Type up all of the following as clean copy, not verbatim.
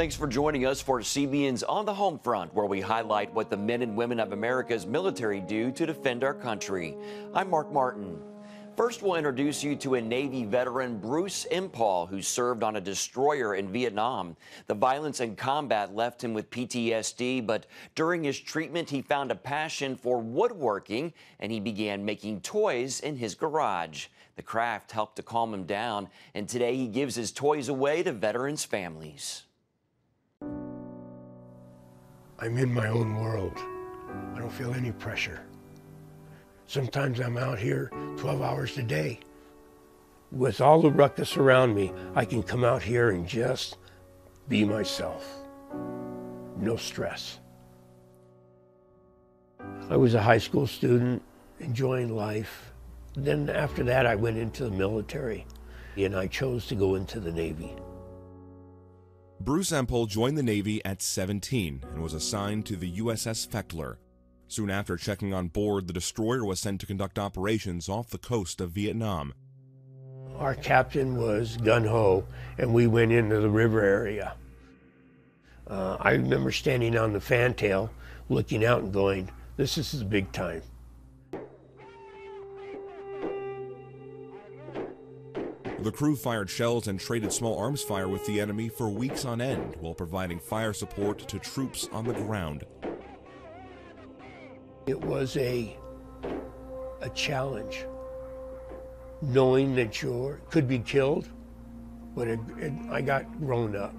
Thanks for joining us for CBN's On the Home Front, where we highlight what the men and women of America's military do to defend our country. I'm Mark Martin. First, we'll introduce you to a Navy veteran, Bruce Impall, who served on a destroyer in Vietnam. The violence and combat left him with PTSD, but during his treatment, he found a passion for woodworking, and he began making toys in his garage. The craft helped to calm him down, and today he gives his toys away to veterans' families. I'm in my own world. I don't feel any pressure. Sometimes I'm out here 12 hours a day. With all the ruckus around me, I can come out here and just be myself. No stress. I was a high school student, enjoying life. Then after that, I went into the military, and I chose to go into the Navy. Bruce Impall joined the Navy at 17 and was assigned to the USS Fechtler. Soon after checking on board, the destroyer was sent to conduct operations off the coast of Vietnam. Our captain was gung-ho, and we went into the river area. I remember standing on the fantail, looking out and going, this is the big time. The crew fired shells and traded small arms fire with the enemy for weeks on end while providing fire support to troops on the ground. It was a challenge, knowing that you could be killed, but I got grown up.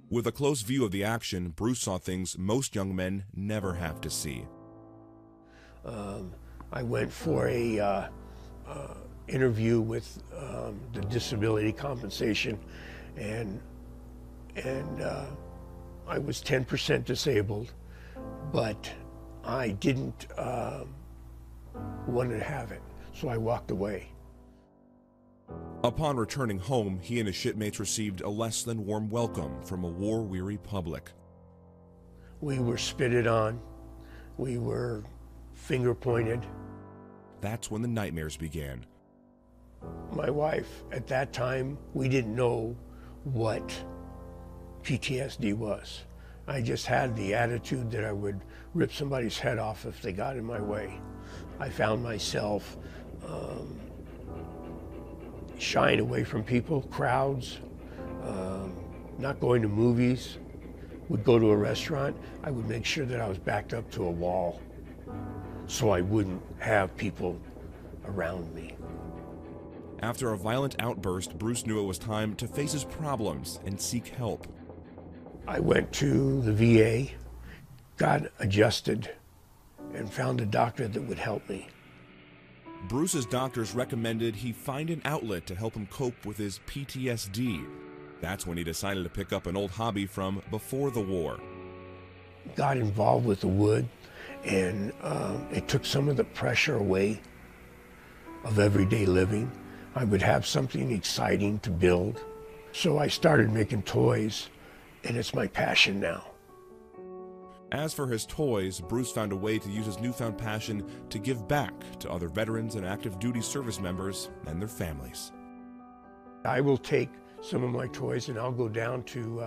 With a close view of the action, Bruce saw things most young men never have to see. I went for a interview with the disability compensation, and I was 10% disabled, but I didn't want to have it, so I walked away. Upon returning home, he and his shipmates received a less than warm welcome from a war-weary public. We were spitted on, we were finger pointed. That's when the nightmares began. My wife, at that time, we didn't know what PTSD was. I just had the attitude that I would rip somebody's head off if they got in my way. I found myself shying away from people, crowds, not going to movies. Would go to a restaurant, I would make sure that I was backed up to a wall so I wouldn't have people around me. After a violent outburst, Bruce knew it was time to face his problems and seek help. I went to the VA, got adjusted, and found a doctor that would help me. Bruce's doctors recommended he find an outlet to help him cope with his PTSD. That's when he decided to pick up an old hobby from before the war. Got involved with the wood, and it took some of the pressure away of everyday living. I would have something exciting to build. So I started making toys, and it's my passion now. As for his toys, Bruce found a way to use his newfound passion to give back to other veterans and active duty service members and their families. I will take some of my toys and I'll go down to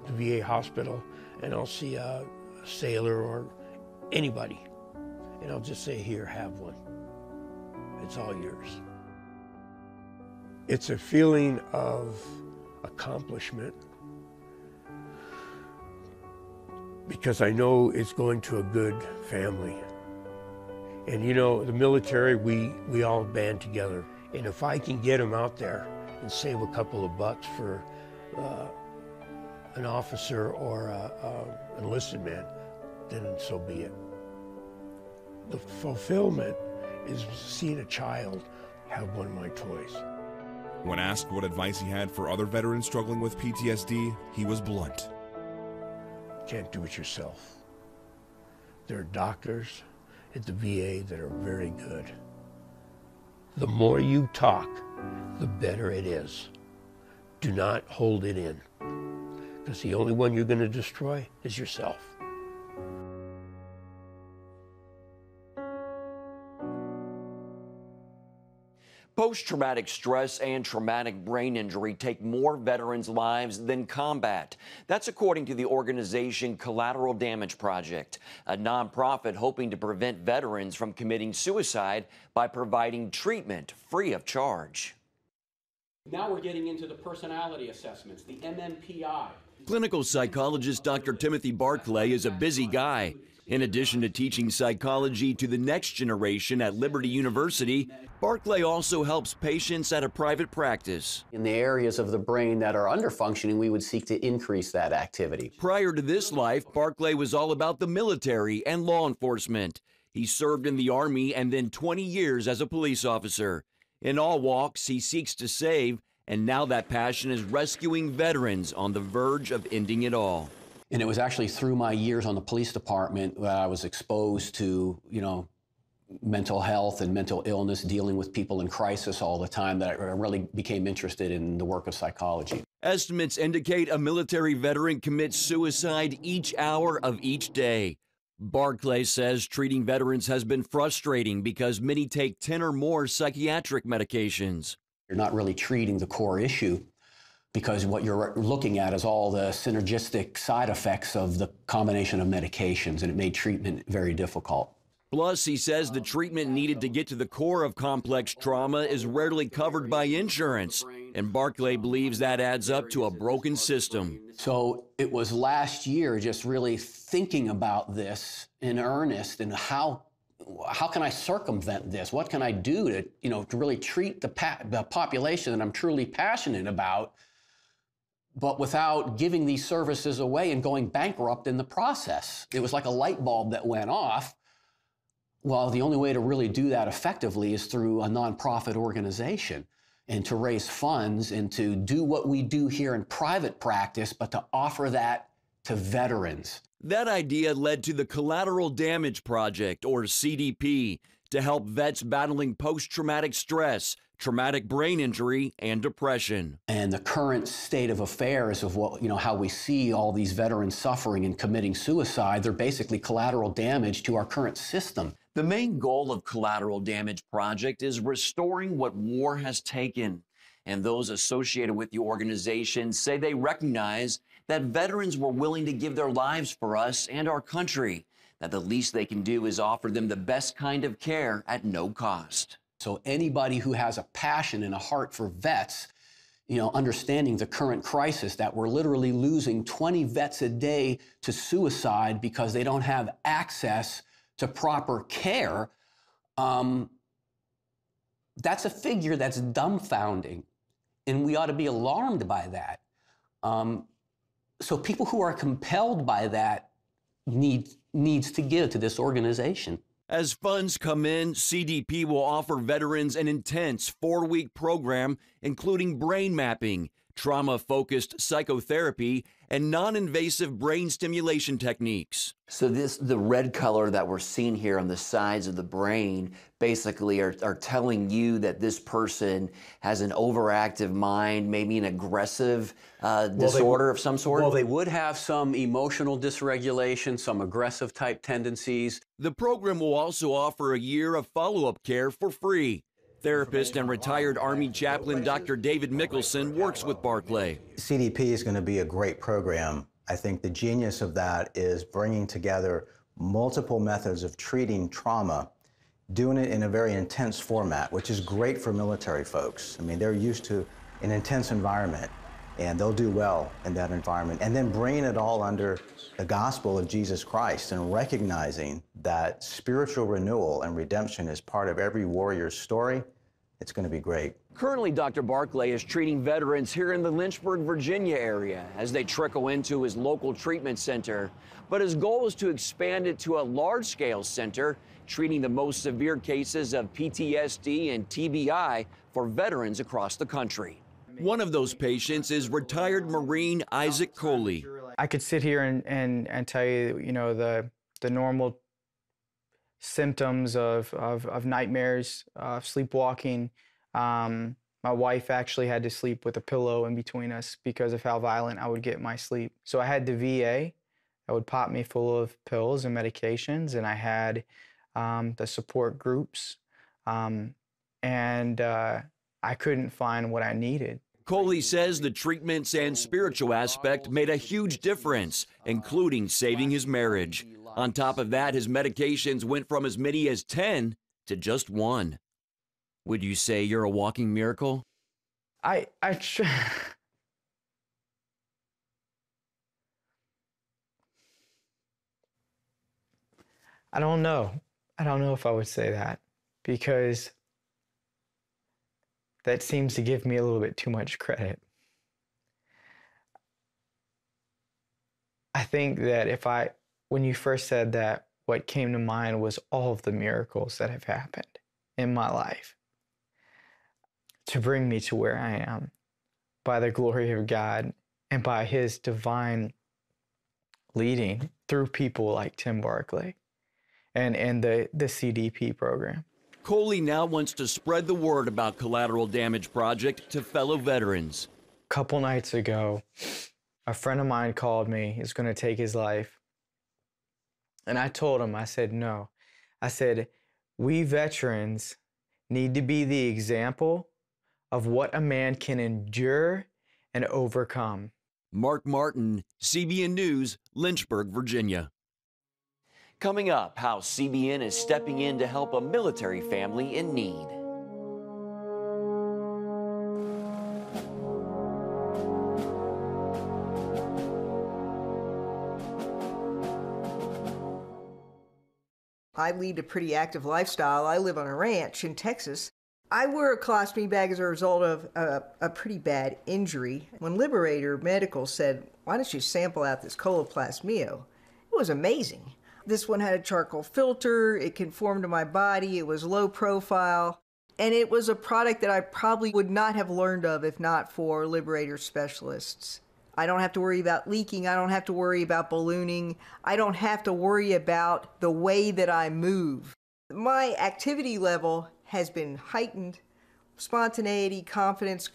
the VA hospital and I'll see a sailor or anybody, and I'll just say, here, have one. It's all yours. It's a feeling of accomplishment because I know it's going to a good family. And you know, the military, we all band together. And if I can get them out there and save a couple of bucks for an officer or an enlisted man, then so be it. The fulfillment is seeing a child have one of my toys. When asked what advice he had for other veterans struggling with PTSD, he was blunt. Can't do it yourself. There are doctors at the VA that are very good. The more you talk, the better it is. Do not hold it in, because the only one you're going to destroy is yourself. Post-traumatic stress and traumatic brain injury take more veterans' lives than combat. That's according to the organization Collateral Project, a nonprofit hoping to prevent veterans from committing suicide by providing treatment free of charge. Now we're getting into the personality assessments, the MMPI. Clinical psychologist Dr. Timothy Barclay is a busy guy. In addition to teaching psychology to the next generation at Liberty University, Barclay also helps patients at a private practice. In the areas of the brain that are underfunctioning, we would seek to increase that activity. Prior to this life, Barclay was all about the military and law enforcement. He served in the Army and then 20 years as a police officer. In all walks, he seeks to save, and now that passion is rescuing veterans on the verge of ending it all. And it was actually through my years on the police department that I was exposed to, mental health and mental illness, dealing with people in crisis all the time, that I really became interested in the work of psychology. Estimates indicate a military veteran commits suicide each hour of each day. Barclay says treating veterans has been frustrating because many take 10 or more psychiatric medications. You're not really treating the core issue, because what you're looking at is all the synergistic side effects of the combination of medications, and it made treatment very difficult. Plus, he says the treatment needed to get to the core of complex trauma is rarely covered by insurance, and Barclay believes that adds up to a broken system. So it was last year just really thinking about this in earnest, and how can I circumvent this? What can I do to really treat the population that I'm truly passionate about, but without giving these services away and going bankrupt in the process? It was like a light bulb that went off. Well, the only way to really do that effectively is through a nonprofit organization, and to raise funds and to do what we do here in private practice, but to offer that to veterans. That idea led to the Collateral Project, or CDP, to help vets battling post-traumatic stress, traumatic brain injury, and depression. And the current state of affairs of how we see all these veterans suffering and committing suicide, they're basically collateral damage to our current system. The main goal of Collateral Project is restoring what war has taken. And those associated with the organization say they recognize that veterans were willing to give their lives for us and our country, that the least they can do is offer them the best kind of care at no cost. So anybody who has a passion and a heart for vets, understanding the current crisis that we're literally losing 20 vets a day to suicide because they don't have access to proper care, that's a figure that's dumbfounding, and we ought to be alarmed by that. So people who are compelled by that needs to give to this organization. As funds come in, CDP will offer veterans an intense 4-week program, including brain mapping, trauma-focused psychotherapy, and non-invasive brain stimulation techniques. So the red color that we're seeing here on the sides of the brain basically are telling you that this person has an overactive mind, maybe an aggressive disorder of some sort? Well, they would have some emotional dysregulation, some aggressive type tendencies. The program will also offer a year of follow-up care for free. Therapist and retired Army chaplain Dr. David Mickelson works with Barclay. CDP is going to be a great program. I think the genius of that is bringing together multiple methods of treating trauma, doing it in a very intense format, which is great for military folks. I mean, they're used to an intense environment, and they'll do well in that environment. And then bringing it all under the gospel of Jesus Christ and recognizing that spiritual renewal and redemption is part of every warrior's story. It's going to be great. Currently, Dr. Barclay is treating veterans here in the Lynchburg, Virginia area as they trickle into his local treatment center. But his goal is to expand it to a large-scale center, treating the most severe cases of PTSD and TBI for veterans across the country. One of those patients is retired Marine Isaac Coley. I could sit here and tell you, the normal symptoms of nightmares, sleepwalking. My wife actually had to sleep with a pillow in between us because of how violent I would get in my sleep. So I had the VA that would pop me full of pills and medications, and I had the support groups. And and I couldn't find what I needed. Coley says the treatments and spiritual aspect made a huge difference, including saving his marriage. On top of that, his medications went from as many as 10 to just 1. Would you say you're a walking miracle? I don't know. I don't know if I would say that, because that seems to give me a little bit too much credit. I think that when you first said that, what came to mind was all of the miracles that have happened in my life to bring me to where I am by the glory of God and by His divine leading through people like Tim Barclay and the CDP program. Coley now wants to spread the word about Collateral Damage Project to fellow veterans. A couple nights ago, a friend of mine called me. He's going to take his life. And I told him, I said, no. I said, we veterans need to be the example of what a man can endure and overcome. Mark Martin, CBN News, Lynchburg, Virginia. Coming up, how CBN is stepping in to help a military family in need. I lead a pretty active lifestyle. I live on a ranch in Texas. I wear a colostomy bag as a result of a pretty bad injury. When Liberator Medical said, why don't you sample out this Coloplast Mio? It was amazing. This one had a charcoal filter, it conformed to my body, it was low profile, and it was a product that I probably would not have learned of if not for Liberator specialists. I don't have to worry about leaking, I don't have to worry about ballooning, I don't have to worry about the way that I move. My activity level has been heightened, spontaneity, confidence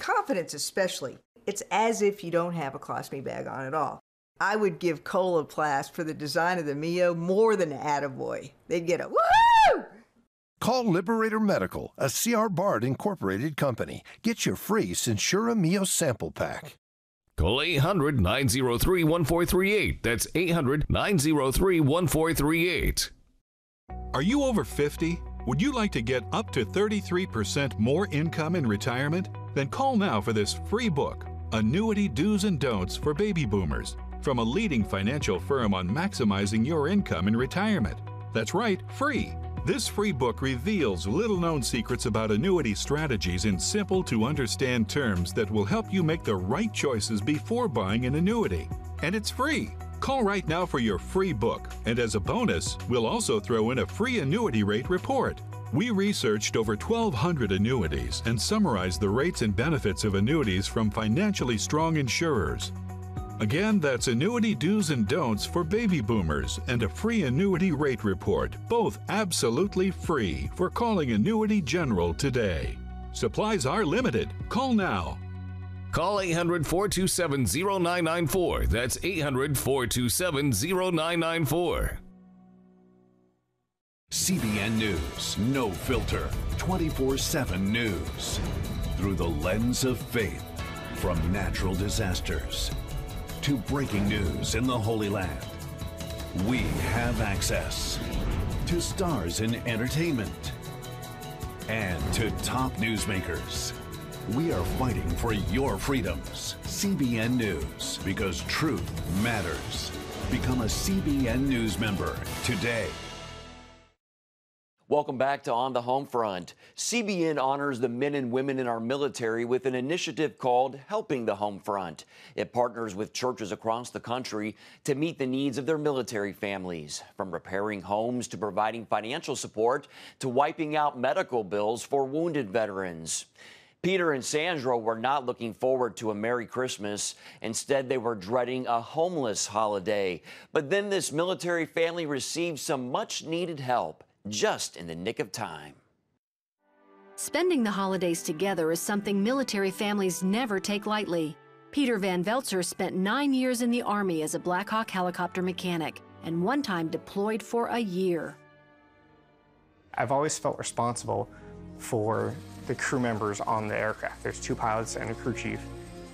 especially. It's as if you don't have a colostomy bag on at all. I would give Coloplast for the design of the Mio more than an attaboy. They'd get a woo! Call Liberator Medical, a CR Bard Incorporated company. Get your free Censura Mio sample pack. Call 800-903-1438. That's 800-903-1438. Are you over 50? Would you like to get up to 33% more income in retirement? Then call now for this free book, Annuity Do's and Don'ts for Baby Boomers, from a leading financial firm on maximizing your income in retirement. That's right, free. This free book reveals little-known secrets about annuity strategies in simple-to-understand terms that will help you make the right choices before buying an annuity. And it's free. Call right now for your free book, and as a bonus, we'll also throw in a free annuity rate report. We researched over 1,200 annuities and summarized the rates and benefits of annuities from financially strong insurers. Again, that's Annuity Do's and Don'ts for Baby Boomers and a free annuity rate report, both absolutely free, for calling Annuity General today. Supplies are limited. Call now. Call 800-427-0994. That's 800-427-0994. CBN News, no filter, 24/7 news. Through the lens of faith, from natural disasters to breaking news in the Holy Land. We have access to stars in entertainment and to top newsmakers. We are fighting for your freedoms. CBN News, because truth matters. Become a CBN News member today. Welcome back to On the Home Front. CBN honors the men and women in our military with an initiative called Helping the Home Front. It partners with churches across the country to meet the needs of their military families, from repairing homes to providing financial support to wiping out medical bills for wounded veterans. Peter and Sandra were not looking forward to a Merry Christmas. Instead, they were dreading a homeless holiday. But then this military family received some much-needed help, just in the nick of time. Spending the holidays together is something military families never take lightly. Peter Van Veltzer spent 9 years in the Army as a Black Hawk helicopter mechanic and one time deployed for a year. I've always felt responsible for the crew members on the aircraft. There's 2 pilots and a crew chief,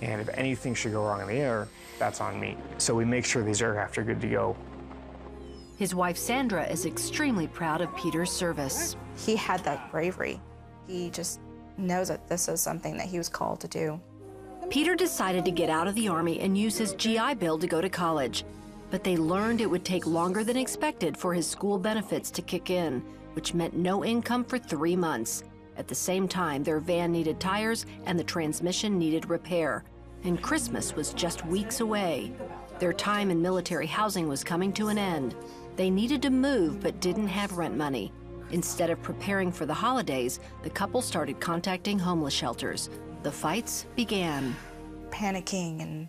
and if anything should go wrong in the air, that's on me. So we make sure these aircraft are good to go. His wife Sandra is extremely proud of Peter's service. He had that bravery. He just knows that this is something that he was called to do. Peter decided to get out of the Army and use his GI Bill to go to college. But they learned it would take longer than expected for his school benefits to kick in, which meant no income for 3 months. At the same time, their van needed tires and the transmission needed repair. And Christmas was just weeks away. Their time in military housing was coming to an end. They needed to move but didn't have rent money. Instead of preparing for the holidays, the couple started contacting homeless shelters. The fights began. Panicking and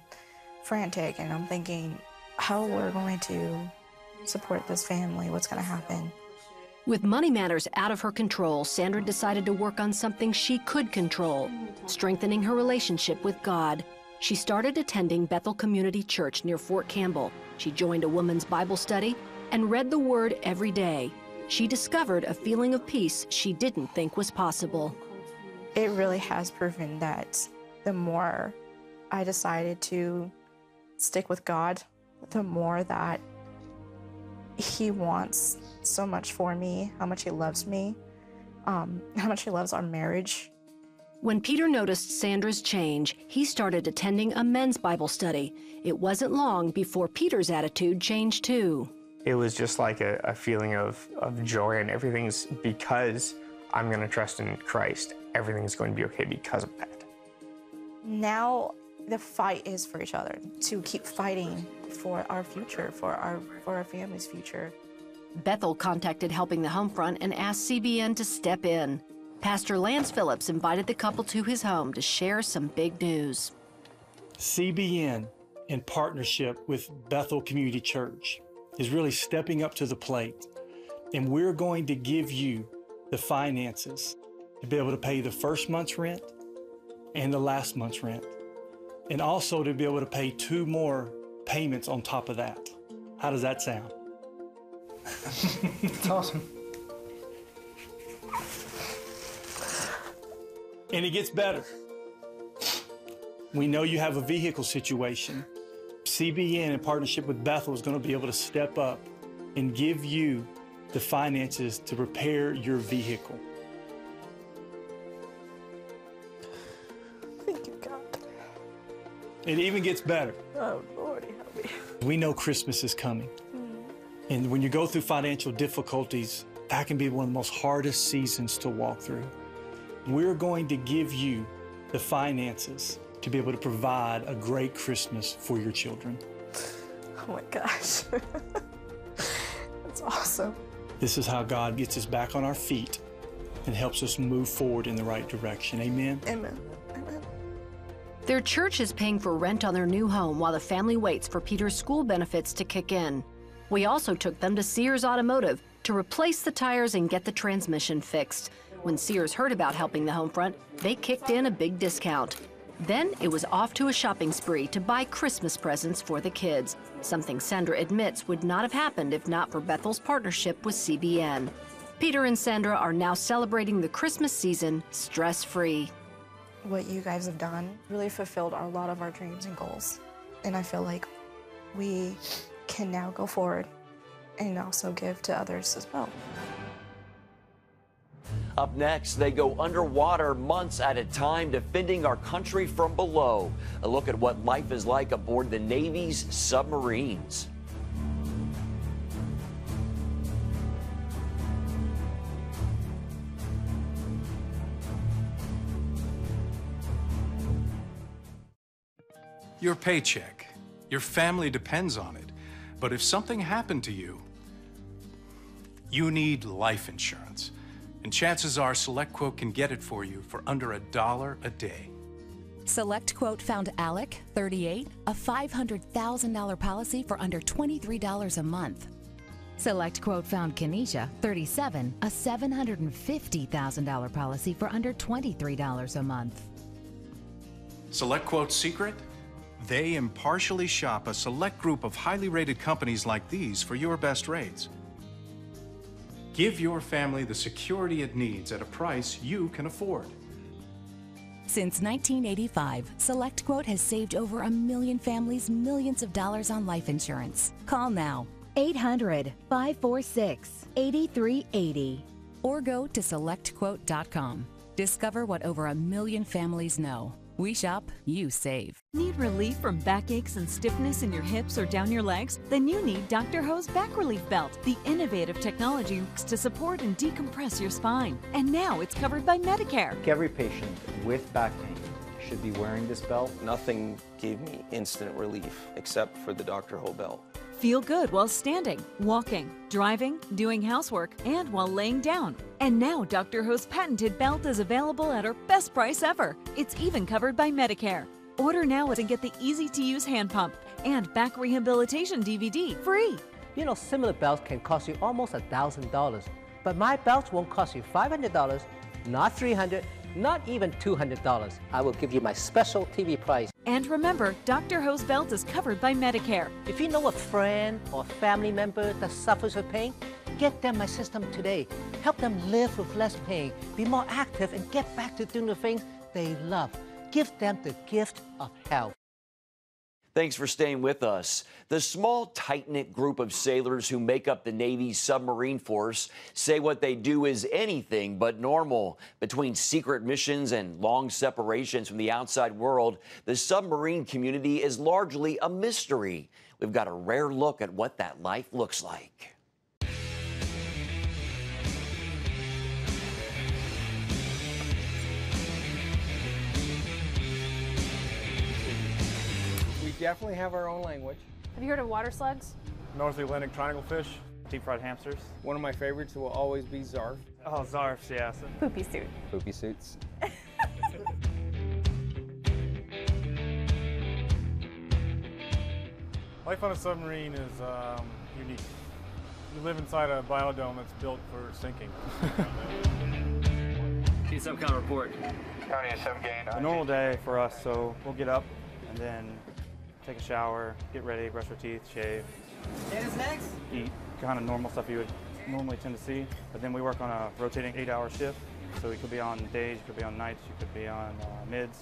frantic, and I'm thinking, how we're going to support this family, what's going to happen. With money matters out of her control, Sandra decided to work on something she could control, strengthening her relationship with God. She started attending Bethel Community Church near Fort Campbell. She joined a women's Bible study and read the Word every day. She discovered a feeling of peace she didn't think was possible. It really has proven that the more I decided to stick with God, the more that He wants so much for me, how much He loves me, how much He loves our marriage. When Peter noticed Sandra's change, he started attending a men's Bible study. It wasn't long before Peter's attitude changed too. It was just like a feeling of joy, and everything's because I'm going to trust in Christ. Everything's going to be okay because of that. Now the fight is for each other, to keep fighting for our future, for our family's future. Bethel contacted Helping the Homefront and asked CBN to step in. Pastor Lance Phillips invited the couple to his home to share some big news. CBN, in partnership with Bethel Community Church, is really stepping up to the plate, and we're going to give you the finances to be able to pay the first month's rent and the last month's rent, and also to be able to pay 2 more payments on top of that. How does that sound? It's awesome. And it gets better. We know you have a vehicle situation. CBN, in partnership with Bethel, is going to be able to step up and give you the finances to repair your vehicle. Thank you, God. It even gets better. Oh, Lordy, help me. We know Christmas is coming. And when you go through financial difficulties, that can be one of the most hardest seasons to walk through. We're going to give you the finances to be able to provide a great Christmas for your children. Oh my gosh. That's awesome. This is how God gets us back on our feet and helps us move forward in the right direction. Amen? Amen. Amen. Their church is paying for rent on their new home while the family waits for Peter's school benefits to kick in. We also took them to Sears Automotive to replace the tires and get the transmission fixed. When Sears heard about Helping the Homefront, they kicked in a big discount. Then it was off to a shopping spree to buy Christmas presents for the kids, something Sandra admits would not have happened if not for Bethel's partnership with CBN. Peter and Sandra are now celebrating the Christmas season stress-free. What you guys have done really fulfilled a lot of our dreams and goals. And I feel like we can now go forward and also give to others as well. Up next, they go underwater months at a time, defending our country from below. A look at what life is like aboard the Navy's submarines. Your paycheck. Your family depends on it. But if something happened to you, you need life insurance. And chances are SelectQuote can get it for you for under $1 a day. SelectQuote found Alec, 38, a $500,000 policy for under $23 a month. SelectQuote found Kenesha, 37, a $750,000 policy for under $23 a month. SelectQuote's secret? They impartially shop a select group of highly rated companies like these for your best rates. Give your family the security it needs at a price you can afford. Since 1985, SelectQuote has saved over 1 million families millions of dollars on life insurance. Call now. 800-546-8380 or go to SelectQuote.com. Discover what over 1 million families know. We shop, you save. Need relief from backaches and stiffness in your hips or down your legs? Then you need Dr. Ho's Back Relief Belt. The innovative technology works to support and decompress your spine. And now it's covered by Medicare. Every patient with back pain should be wearing this belt. Nothing gave me instant relief except for the Dr. Ho belt. Feel good while standing, walking, driving, doing housework, and while laying down. And now Dr. Ho's patented belt is available at our best price ever. It's even covered by Medicare. Order now and get the easy-to-use hand pump and back rehabilitation DVD free. You know, similar belts can cost you almost $1,000, but my belts won't cost you $500, not $300, not even $200. I will give you my special TV price. And remember, Dr. Ho's belt is covered by Medicare. If you know a friend or family member that suffers with pain, get them my system today. Help them live with less pain, be more active, and get back to doing the things they love. Give them the gift of health. Thanks for staying with us. The small, tight-knit group of sailors who make up the Navy's submarine force say what they do is anything but normal. Between secret missions and long separations from the outside world, the submarine community is largely a mystery. We've got a rare look at what that life looks like. Definitely have our own language. Have you heard of water slugs? North Atlantic triangle fish. Deep fried hamsters. One of my favorites will always be zarf. Oh, zarfs, yeah. Poopy suit. Poopy suits. Life on a submarine is unique. You live inside a biodome that's built for sinking. Need some kind of report. County is 7 gain. A normal day for us, so we'll get up and then take a shower, get ready, brush our teeth, shave. Next. Eat kind of normal stuff you would normally tend to see. But then we work on a rotating 8-hour shift. So we could be on days, you could be on nights, you could be on mids.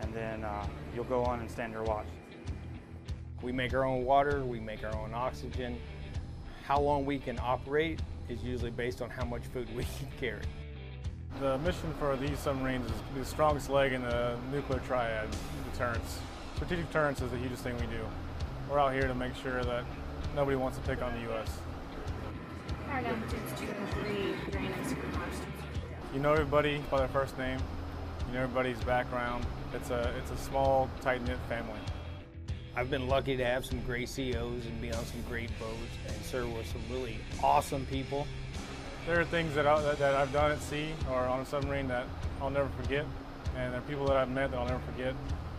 And then you'll go on and stand your watch. We make our own water, we make our own oxygen. How long we can operate is usually based on how much food we can carry. The mission for these submarines is to be the strongest leg in the nuclear triad, deterrence. Strategic deterrence is the hugest thing we do. We're out here to make sure that nobody wants to pick on the U.S. Our altitudes 2 and 3 during the supercharged. You know everybody by their first name. You know everybody's background. It's a small, tight-knit family. I've been lucky to have some great CEOs and be on some great boats and serve with some really awesome people. There are things that I've done at sea or on a submarine that I'll never forget, and there are people that I've met that I'll never forget.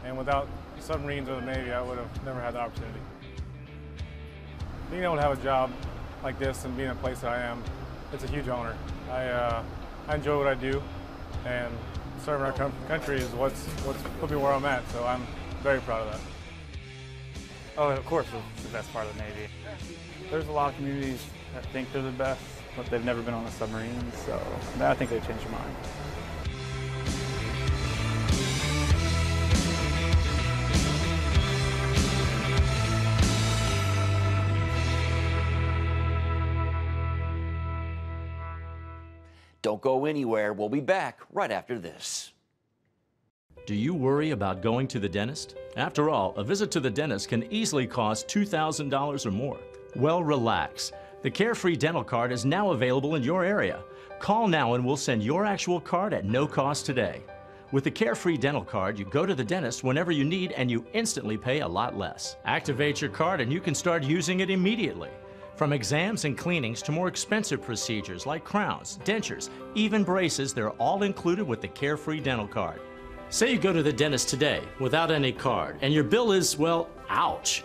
And without submarines or the Navy, I would have never had the opportunity. Being able to have a job like this and being in a place that I am, it's a huge honor. I enjoy what I do, and serving our country is what's put me where I'm at, so I'm very proud of that. Oh, of course, it's the best part of the Navy. There's a lot of communities that think they're the best, but they've never been on a submarine, so I think they changed their mind. Don't go anywhere. We'll be back right after this. Do you worry about going to the dentist? After all, a visit to the dentist can easily cost $2,000 or more. Well, relax. The Carefree Dental Card is now available in your area. Call now and we'll send your actual card at no cost today. With the Carefree Dental Card, you go to the dentist whenever you need and you instantly pay a lot less. Activate your card and you can start using it immediately. From exams and cleanings to more expensive procedures like crowns, dentures, even braces, they're all included with the Carefree Dental Card. Say you go to the dentist today without any card and your bill is, well, ouch.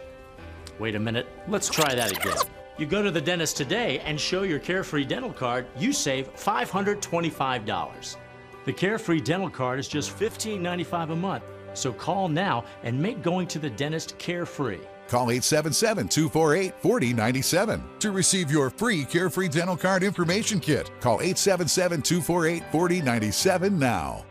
Wait a minute, let's try that again. You go to the dentist today and show your Carefree Dental Card, you save $525. The Carefree Dental Card is just $15.95 a month, so call now and make going to the dentist carefree. Call 877-248-4097 to receive your free Carefree Dental Card information kit. Call 877-248-4097 now.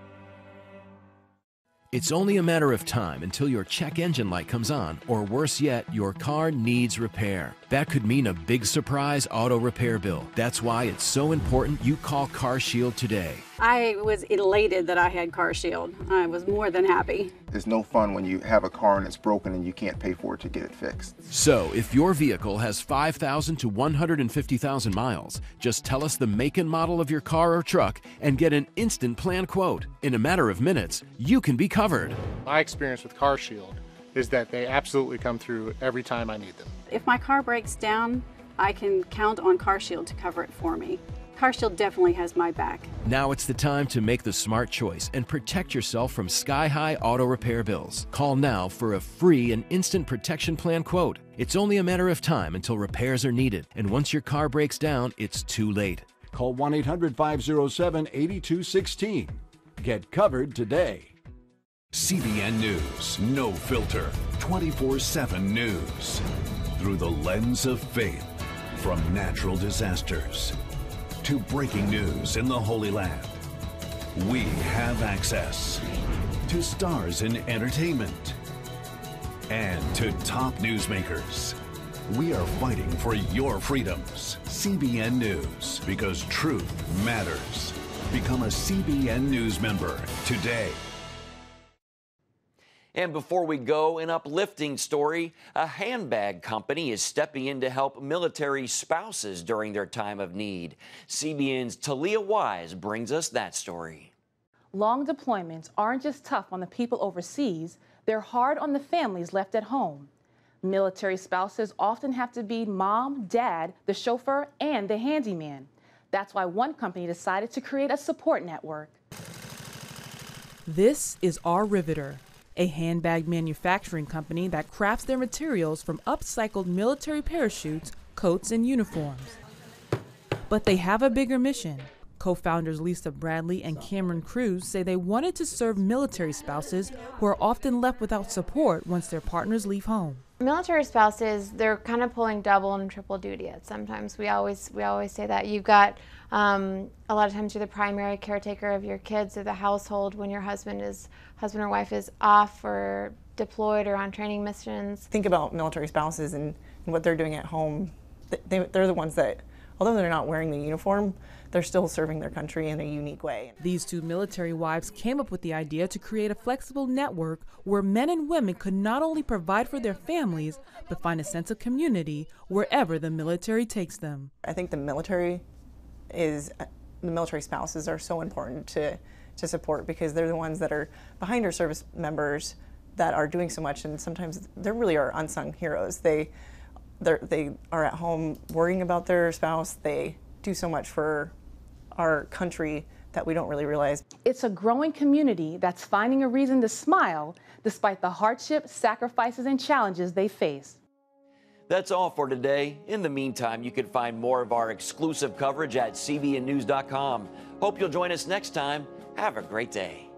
It's only a matter of time until your check engine light comes on, or worse yet, your car needs repair. That could mean a big surprise auto repair bill. That's why it's so important you call CarShield today. I was elated that I had CarShield. I was more than happy. It's no fun when you have a car and it's broken and you can't pay for it to get it fixed. So, if your vehicle has 5,000 to 150,000 miles, just tell us the make and model of your car or truck and get an instant plan quote. In a matter of minutes, you can be covered. My experience with CarShield is that they absolutely come through every time I need them. If my car breaks down, I can count on CarShield to cover it for me. CarShield definitely has my back. Now it's the time to make the smart choice and protect yourself from sky-high auto repair bills. Call now for a free and instant protection plan quote. It's only a matter of time until repairs are needed, and once your car breaks down, it's too late. Call 1-800-507-8216. Get covered today. CBN News, no filter, 24/7 news. Through the lens of faith, from natural disasters to breaking news in the Holy Land, we have access to stars in entertainment and to top newsmakers. We are fighting for your freedoms. CBN News, because truth matters. Become a CBN News member today. And before we go, an uplifting story. A handbag company is stepping in to help military spouses during their time of need. CBN's Talia Wise brings us that story. Long deployments aren't just tough on the people overseas, they're hard on the families left at home. Military spouses often have to be mom, dad, the chauffeur, and the handyman. That's why one company decided to create a support network. This is our Riveter, a handbag manufacturing company that crafts their materials from upcycled military parachutes, coats, and uniforms. But they have a bigger mission. Co-founders Lisa Bradley and Cameron Cruz say they wanted to serve military spouses who are often left without support once their partners leave home. Military spouses, they're kind of pulling double and triple duty at sometimes. We always say that. You've got, a lot of times you're the primary caretaker of your kids or the household when your husband or wife is off or deployed or on training missions. Think about military spouses and what they're doing at home. They're the ones that, although they're not wearing the uniform, they're still serving their country in a unique way. These two military wives came up with the idea to create a flexible network where men and women could not only provide for their families, but find a sense of community wherever the military takes them. I think the military spouses are so important to support because they're the ones that are behind our service members that are doing so much, and sometimes they really are unsung heroes. They are at home worrying about their spouse. They do so much for our country that we don't really realize. It's a growing community that's finding a reason to smile despite the hardships, sacrifices, and challenges they face. That's all for today. In the meantime, you can find more of our exclusive coverage at cbnnews.com. Hope you'll join us next time. Have a great day.